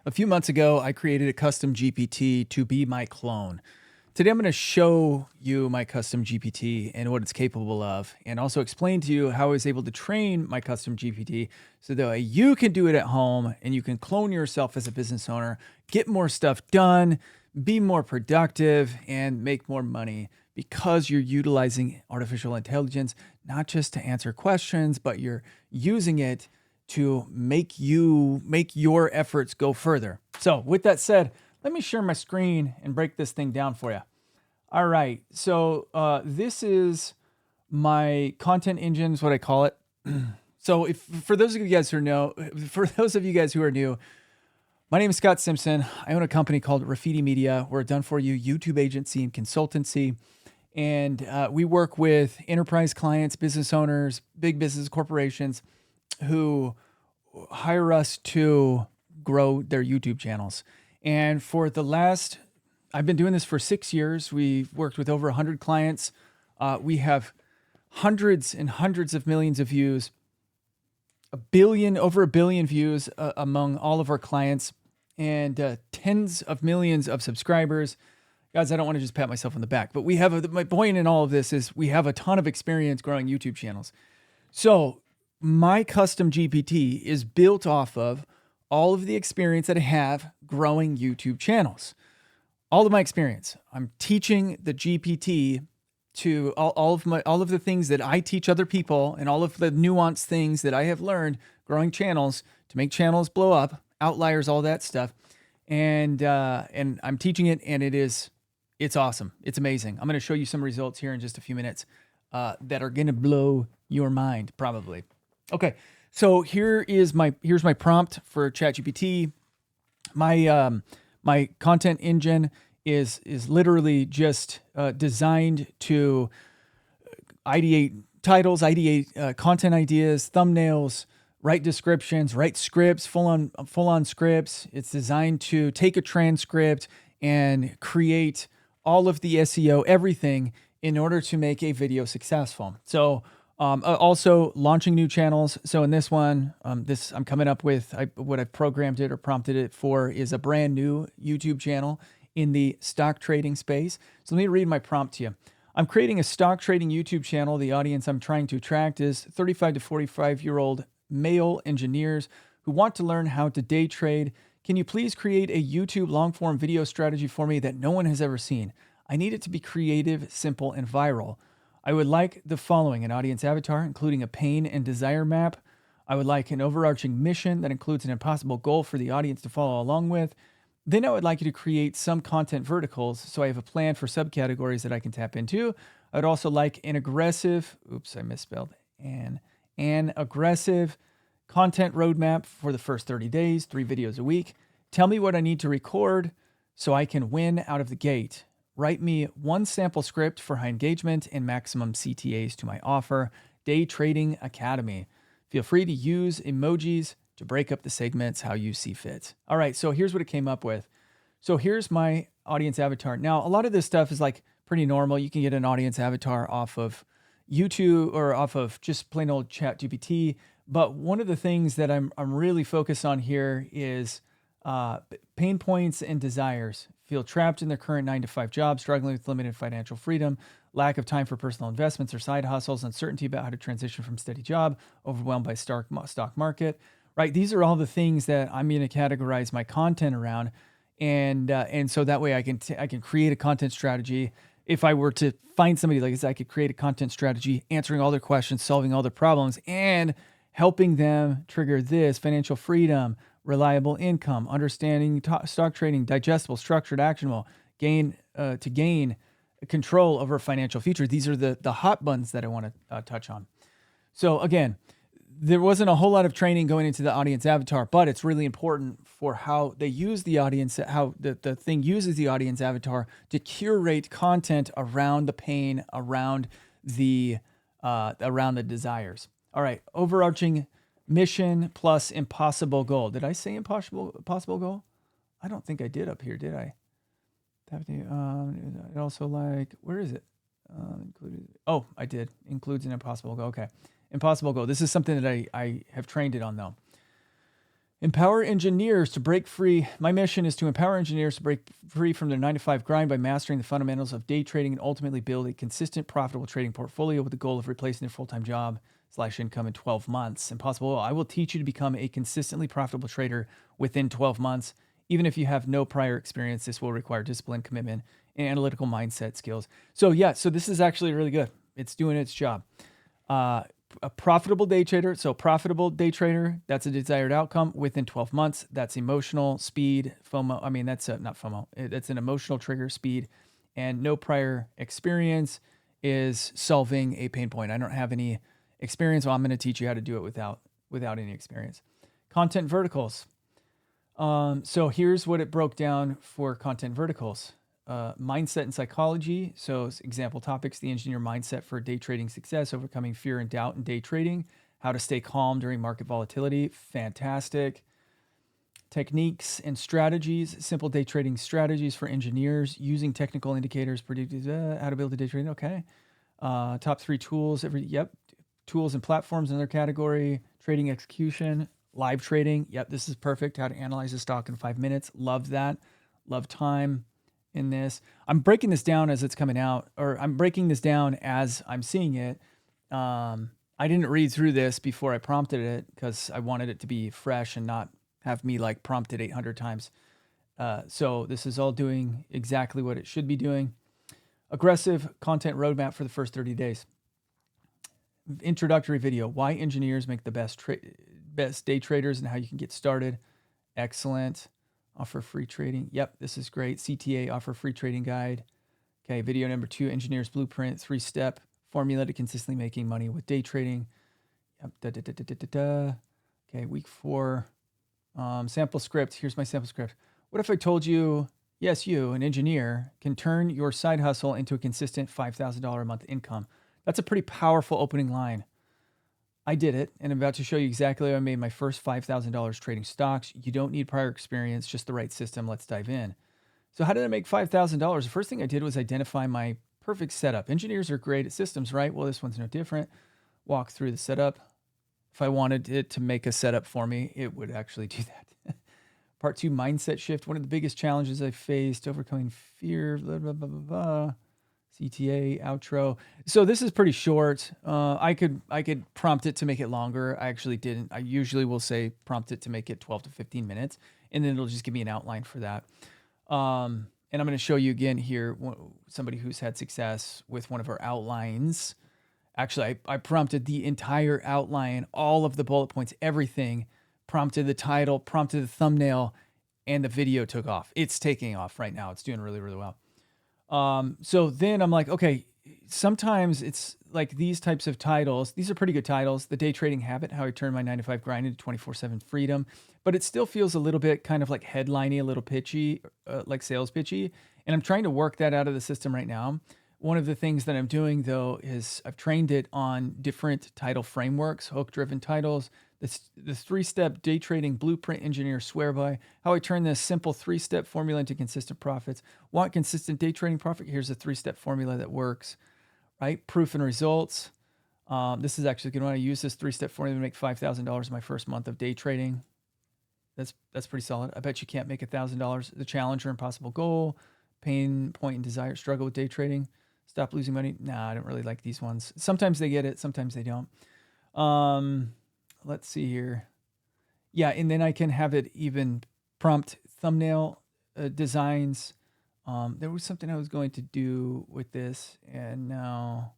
A few months ago, I created a custom GPT to be my clone. Today, I'm going to show you my custom GPT and what it's capable of, and also explain to you how I was able to train my custom GPT so that you can do it at home and you can clone yourself as a business owner, get more stuff done, be more productive, and make more money because you're utilizing artificial intelligence, not just to answer questions, but you're using it to make your efforts go further. So with that said, let me share my screen and break this thing down for you. All right, so this is my content engine is what I call it. So for those of you guys who are new, my name is Scott Simpson. I own a company called Graffiti Media. We're a done-for-you YouTube agency and consultancy, and we work with enterprise clients, business owners, big business corporations who hire us to grow their YouTube channels. And I've been doing this for 6 years. We've worked with over 100 clients. We have hundreds and hundreds of millions of views, over a billion views among all of our clients, and tens of millions of subscribers. Guys, I don't want to just pat myself on the back, but my point in all of this is we have a ton of experience growing YouTube channels. So my custom GPT is built off of all of the experience that I have growing YouTube channels. All of my experience. I'm teaching the GPT to all of the things that I teach other people and all of the nuanced things that I have learned growing channels to make channels blow up, outliers, all that stuff. And I'm teaching it, and it's awesome. It's amazing. I'm going to show you some results here in just a few minutes that are going to blow your mind, probably. Okay, so here's my prompt for ChatGPT. My content engine is literally just designed to ideate titles, ideate content ideas, thumbnails, write descriptions, write scripts, full on scripts. It's designed to take a transcript and create all of the SEO, everything in order to make a video successful. So also launching new channels. So in this one, I'm coming up with what I've programmed it or prompted it for is a brand new YouTube channel in the stock trading space. So let me read my prompt to you. I'm creating a stock trading YouTube channel. The audience I'm trying to attract is 35 to 45-year-old male engineers who want to learn how to day trade. Can you please create a YouTube long-form video strategy for me that no one has ever seen? I need it to be creative, simple, and viral. I would like the following: an audience avatar, including a pain and desire map. I would like an overarching mission that includes an impossible goal for the audience to follow along with. Then I would like you to create some content verticals so I have a plan for subcategories that I can tap into. I would also like an aggressive content roadmap for the first 30 days, 3 videos a week. Tell me what I need to record so I can win out of the gate. Write me one sample script for high engagement and maximum CTAs to my offer. Day Trading Academy. Feel free to use emojis to break up the segments how you see fit. All right, so here's what it came up with. So here's my audience avatar. Now, a lot of this stuff is like pretty normal. You can get an audience avatar off of YouTube or off of just plain old ChatGPT. But one of the things that I'm really focused on here is pain points and desires. Feel trapped in their current 9-to-5 job, struggling with limited financial freedom, lack of time for personal investments or side hustles, uncertainty about how to transition from steady job, overwhelmed by stock market, right? These are all the things that I'm going to categorize my content around. And so that way I can create a content strategy. If I were to find somebody like this, I could create a content strategy, answering all their questions, solving all their problems, and helping them trigger this: financial freedom, reliable income, understanding stock trading, digestible, structured, actionable, gain control over a financial future. These are the hot buttons that I want to touch on. So again, there wasn't a whole lot of training going into the audience avatar, but it's really important for how they use the audience, how the thing uses the audience avatar to curate content around the pain, around the desires. All right, overarching mission plus impossible goal. Did I say impossible goal? I don't think I did up here, did I? It also where is it? Oh, I did. Includes an impossible goal. Okay. Impossible goal. This is something that I have trained it on though. Empower engineers to break free. My mission is to empower engineers to break free from their 9 to 5 grind by mastering the fundamentals of day trading and ultimately build a consistent, profitable trading portfolio with the goal of replacing their full-time job / income in 12 months. Impossible. I will teach you to become a consistently profitable trader within 12 months. Even if you have no prior experience, this will require discipline, commitment, and analytical mindset skills. So this is actually really good. It's doing its job. A profitable day trader. So profitable day trader, that's a desired outcome within 12 months. That's emotional speed, FOMO. I mean, that's not FOMO. That's an emotional trigger, speed, and no prior experience is solving a pain point. I don't have any experience. Well, I'm going to teach you how to do it without any experience. Content verticals. So here's what it broke down for content verticals. Mindset and psychology. So example topics, the engineer mindset for day trading success, overcoming fear and doubt in day trading, how to stay calm during market volatility. Fantastic. Techniques and strategies, simple day trading strategies for engineers, using technical indicators, predicted how to build a day trading. Okay. Top 3 tools, tools and platforms, another category, trading execution, live trading. Yep. This is perfect. How to analyze a stock in 5 minutes. Love that. Love time in this. I'm breaking this down as it's coming out, or I'm breaking this down as I'm seeing it. I didn't read through this before I prompted it because I wanted it to be fresh and not have me like prompt it 800 times. So this is all doing exactly what it should be doing. Aggressive content roadmap for the first 30 days. Introductory video, why engineers make the best day traders and how you can get started. Excellent. Offer free trading. Yep, this is great. CTA, offer free trading guide. Okay, video number 2, engineer's blueprint, 3-step formula to consistently making money with day trading. Yep. Okay, week 4. Sample script. Here's my sample script. What if I told you, yes, you, an engineer, can turn your side hustle into a consistent $5,000 a month income? That's a pretty powerful opening line. I did it, and I'm about to show you exactly how I made my first $5,000 trading stocks. You don't need prior experience, just the right system. Let's dive in. So how did I make $5,000? The first thing I did was identify my perfect setup. Engineers are great at systems, right? Well, this one's no different. Walk through the setup. If I wanted it to make a setup for me, it would actually do that. Part 2, mindset shift. One of the biggest challenges I faced, overcoming fear, blah, blah, blah, blah, blah. CTA, outro. So this is pretty short. I could prompt it to make it longer. I actually didn't. I usually will say prompt it to make it 12 to 15 minutes, and then it'll just give me an outline for that. And I'm going to show you again here somebody who's had success with one of our outlines. Actually, I prompted the entire outline, all of the bullet points, everything, prompted the title, prompted the thumbnail, and the video took off. It's taking off right now. It's doing really, really well. So then I'm like, okay, sometimes it's like these types of titles. These are pretty good titles. The Day Trading Habit, how I turned my 9 to 5 grind into 24/7 freedom. But it still feels a little bit kind of like headliney, a little pitchy, like sales pitchy. And I'm trying to work that out of the system right now. One of the things that I'm doing though is I've trained it on different title frameworks, hook-driven titles, the 3-step day trading blueprint engineer swear by, how I turn this simple 3-step formula into consistent profits. Want consistent day trading profit? Here's a 3-step formula that works, right? Proof and results. This is actually good. When I use this 3-step formula to make $5,000 my first month of day trading. That's pretty solid. I bet you can't make $1,000. The challenge or impossible goal, pain, point, and desire, struggle with day trading. Stop losing money. Nah, I don't really like these ones. Sometimes they get it, sometimes they don't. Let's see here. Yeah, and then I can have it even prompt thumbnail designs. There was something I was going to do with this, and now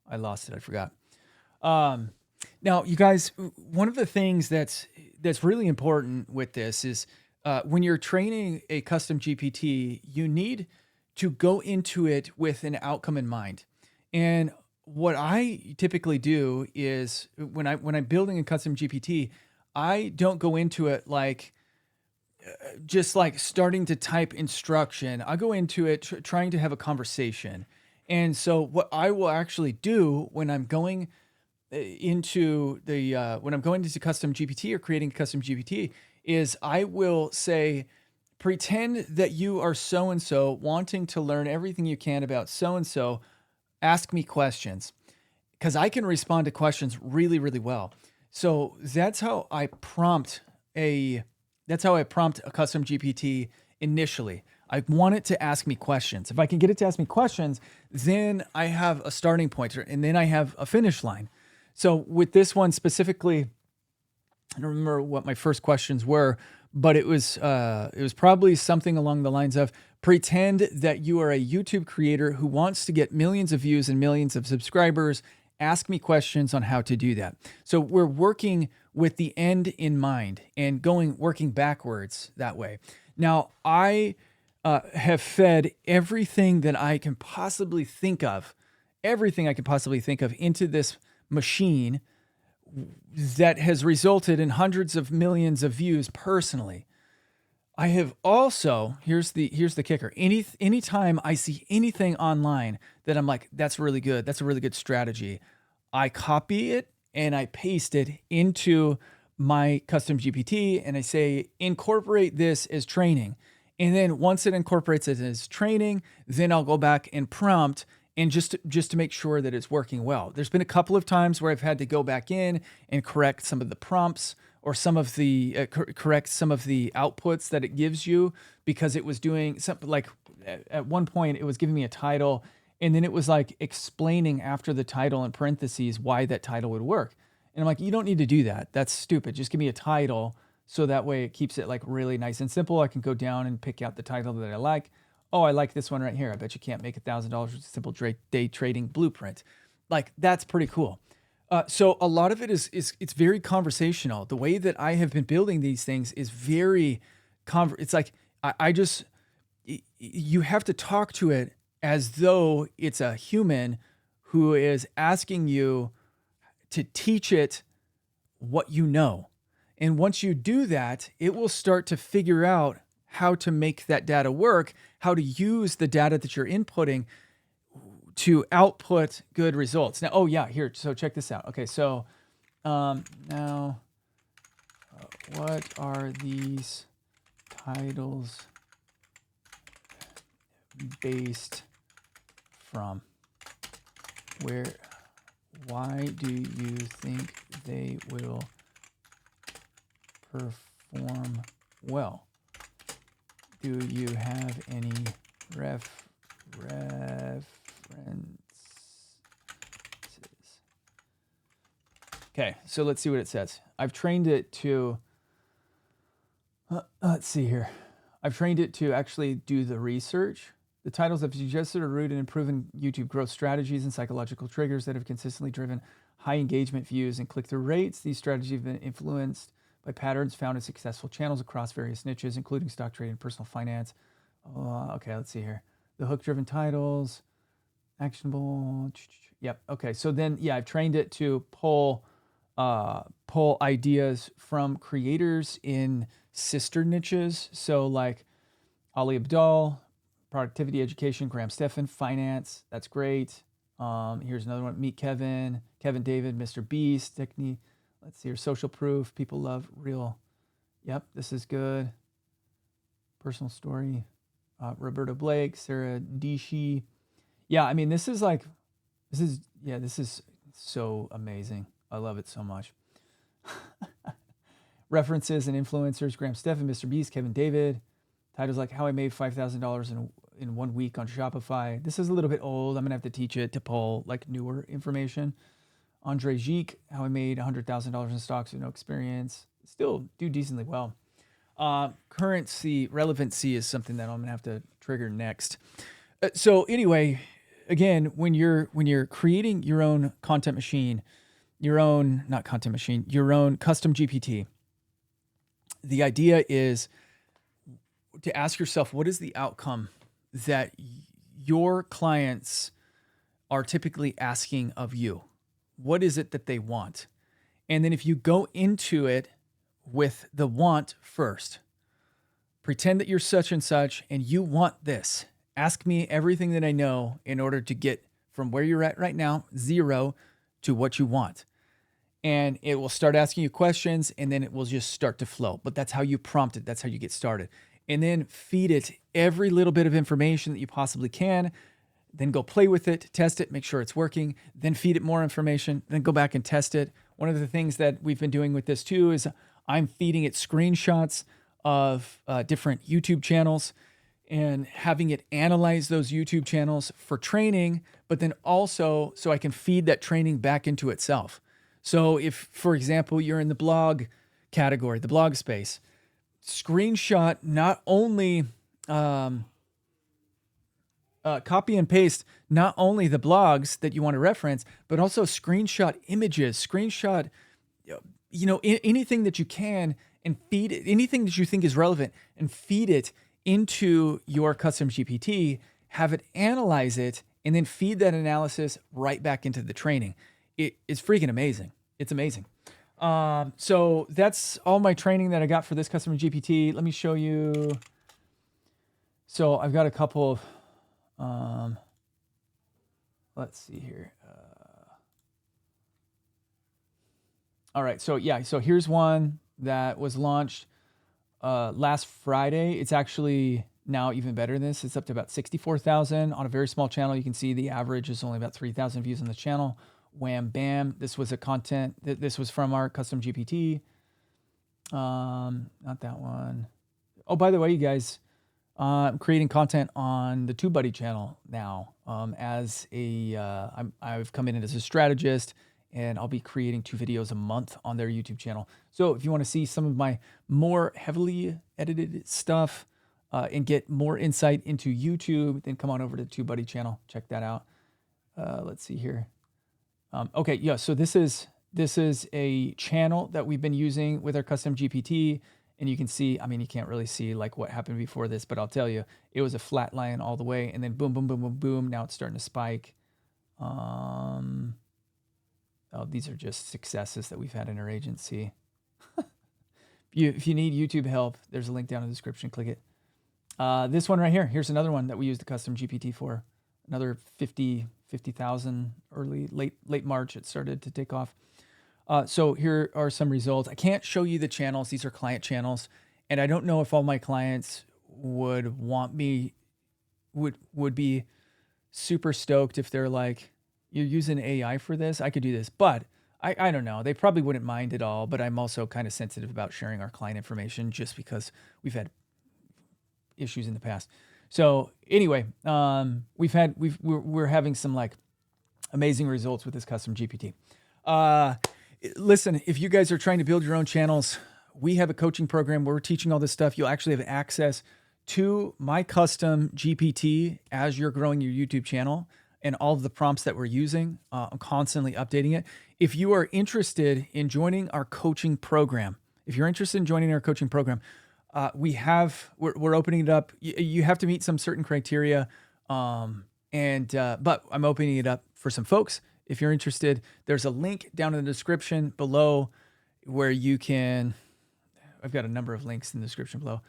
I lost it. I forgot. Now, you guys, one of the things that's really important with this is when you're training a custom GPT, you need to go into it with an outcome in mind. And what I typically do is when I'm building a custom GPT, I don't go into it like just like starting to type instruction. I go into it trying to have a conversation. And so what I will actually do when I'm going into custom GPT or creating a custom GPT is I will say, pretend that you are so-and-so wanting to learn everything you can about so-and-so. Ask me questions, because I can respond to questions really, really well. So that's how I prompt that's how I prompt a custom GPT initially. I want it to ask me questions. If I can get it to ask me questions, then I have a starting point, and then I have a finish line. So with this one specifically, I don't remember what my first questions were, but it was probably something along the lines of, pretend that you are a YouTube creator who wants to get millions of views and millions of subscribers. Ask me questions on how to do that. So we're working with the end in mind and working backwards that way. Now, I have fed everything that I can possibly think of, into this machine that has resulted in hundreds of millions of views personally. I have also, here's the kicker. Anytime I see anything online that I'm like, that's really good, that's a really good strategy, I copy it and I paste it into my custom GPT and I say, incorporate this as training. And then once it incorporates it as training, then I'll go back and prompt, and just to make sure that it's working well. There's been a couple of times where I've had to go back in and correct some of the prompts or some of the correct some of the outputs that it gives you, because it was doing something like, at one point it was giving me a title and then it was like explaining after the title in parentheses why that title would work. And I'm like, you don't need to do that. That's stupid. Just give me a title, so that way it keeps it like really nice and simple. I can go down and pick out the title that I like. Oh, I like this one right here. I bet you can't make $1,000 with a simple day trading blueprint. Like, that's pretty cool. So a lot of it is it's very conversational. The way that I have been building these things is very it's like you have to talk to it as though it's a human who is asking you to teach it what you know. And once you do that, it will start to figure out how to make that data work, how to use the data that you're inputting to output good results. Now, here, so check this out. Okay, so now, what are these titles based from? Why do you think they will perform well? Do you have any references? Okay, so let's see what it says. I've trained it to, let's see here. I've trained it to actually do the research. The titles I've suggested are rooted in proven YouTube growth strategies and psychological triggers that have consistently driven high engagement, views, and click-through rates. These strategies have been influenced by patterns found in successful channels across various niches, including stock trading and personal finance. Okay, let's see here. The hook-driven titles, actionable. Yep. Okay. So then, I've trained it to pull ideas from creators in sister niches. So like Ali Abdaal, productivity, education, Graham Stephan, finance. That's great. Here's another one. Meet Kevin David, Mr. Beast, technique. Let's see here. Social proof. People love real. Yep. This is good. Personal story. Roberta Blake, Sarah Dishi. Yeah. I mean, this is so amazing. I love it so much. References and influencers: Graham Stephan, Mr. Beast, Kevin David. Titles like How I Made $5,000 in 1 week on Shopify. This is a little bit old. I'm going to have to teach it to pull like newer information. Andre Gique, How I Made $100,000 in stocks with no experience. Still do decently well. Currency relevancy is something that I'm going to have to trigger next. So anyway, again, when you're creating your own content machine, your own custom GPT, the idea is to ask yourself, what is the outcome that your clients are typically asking of you? What is it that they want? And then if you go into it with the want first, pretend that you're such and such and you want this. Ask me everything that I know in order to get from where you're at right now, 0, to what you want. And it will start asking you questions, and then it will just start to flow. But that's how you prompt it. That's how you get started. And then feed it every little bit of information that you possibly can. Then go play with it, test it, make sure it's working. Then feed it more information. Then go back and test it. One of the things that we've been doing with this too is I'm feeding it screenshots of different YouTube channels and having it analyze those YouTube channels for training, but then also so I can feed that training back into itself. So if, for example, you're in the blog category, the blog space, screenshot not only copy and paste not only the blogs that you want to reference, but also screenshot images, screenshot, anything that you can, and feed it, anything that you think is relevant, and feed it into your custom GPT, have it analyze it, and then feed that analysis right back into the training. It's freaking amazing. It's amazing. So that's all my training that I got for this custom GPT. Let me show you. So I've got a couple of, let's see here. All right. So yeah, so here's one that was launched last Friday. It's actually now even better than this. It's up to about 64,000 on a very small channel. You can see the average is only about 3,000 views on the channel. Wham, bam. This was a content. This was from our custom GPT. Not that one. Oh, by the way, you guys, I'm creating content on the TubeBuddy channel now. I've come in as a strategist, and I'll be creating 2 videos a month on their YouTube channel. So if you want to see some of my more heavily edited stuff and get more insight into YouTube, then come on over to the TubeBuddy channel. Check that out. Let's see here. Okay, yeah. So this is a channel that we've been using with our custom GPT, and you can see. I mean, you can't really see like what happened before this, but I'll tell you, it was a flat line all the way, and then boom, boom, boom, boom, boom. Now it's starting to spike. Oh, these are just successes that we've had in our agency. If you need YouTube help, there's a link down in the description. Click it. This one right here. Here's another one that we use the custom GPT for. Another 50,000 late March. It started to take off. So here are some results. I can't show you the channels. These are client channels, and I don't know if all my clients would be super stoked if they're like, you're using AI for this. I could do this, but I don't know. They probably wouldn't mind at all, but I'm also kind of sensitive about sharing our client information just because we've had issues in the past. So anyway, we're having some like amazing results with this custom GPT. Listen, if you guys are trying to build your own channels, we have a coaching program where we're teaching all this stuff. You'll actually have access to my custom GPT as you're growing your YouTube channel and all of the prompts that we're using. I'm constantly updating it. If you are interested in joining our coaching program, we're opening it up. You have to meet some certain criteria. But I'm opening it up for some folks. If you're interested, there's a link down in the description below where you can, I've got a number of links in the description below.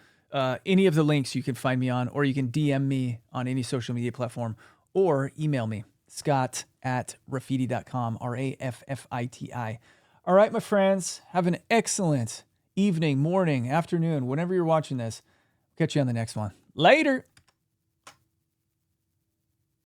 Any of the links you can find me on, or you can DM me on any social media platform, or email me, scott@raffiti.com, RAFFITI. All right, my friends, have an excellent evening, morning, afternoon, whenever you're watching this. Catch you on the next one. Later.